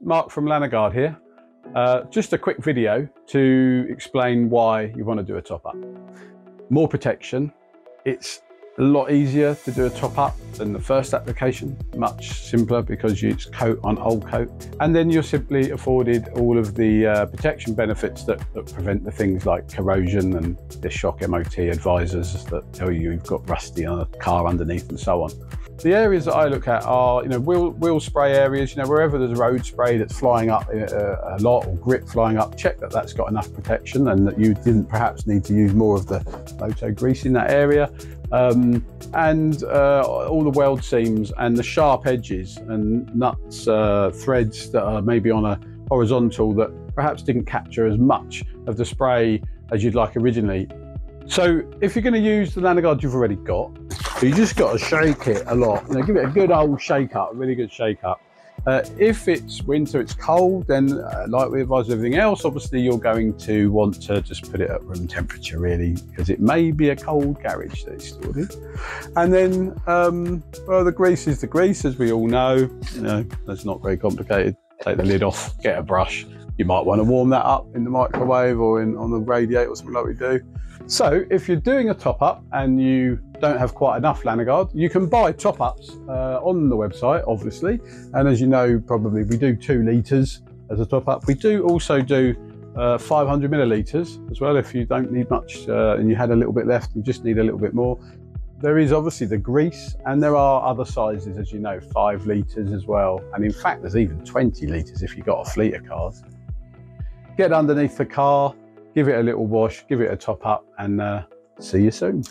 Mark from Lanoguard here. Just a quick video to explain why you want to do a top up. More protection. It's a lot easier to do a top up than the first application, much simpler because it's coat on old coat, and then you're simply afforded all of the protection benefits that prevent the things like corrosion and the shock MOT advisors that tell you you've got rusty on a car underneath and so on. The areas that I look at are, wheel spray areas. Wherever there's road spray that's flying up a lot, or grit flying up, check that that's got enough protection and that you didn't perhaps need to use more of the moto grease in that area. And all the weld seams and the sharp edges and nuts, threads that are maybe on a horizontal that perhaps didn't capture as much of the spray as you'd like originally. So if you're going to use the Lanoguard you've already got, you just got to shake it a lot. Give it a good old shake up, a really good shake up. If it's winter, it's cold, then like we advise everything else, obviously you're going to want to just put it at room temperature really, because it may be a cold garage that it's stored in. And then, well, the grease is the grease, as we all know. That's not very complicated. Take the lid off, get a brush. You might want to warm that up in the microwave or on the radiator or something like we do. So if you're doing a top up and you don't have quite enough Lanoguard, you can buy top ups on the website, obviously. And as you know, probably we do 2 litres as a top up. We do also do 500 millilitres as well. If you don't need much and you had a little bit left, you just need a little bit more. There is obviously the grease, and there are other sizes, as you know, 5 litres as well. And in fact, there's even 20 litres if you've got a fleet of cars. Get underneath the car, give it a little wash, give it a top up, and see you soon.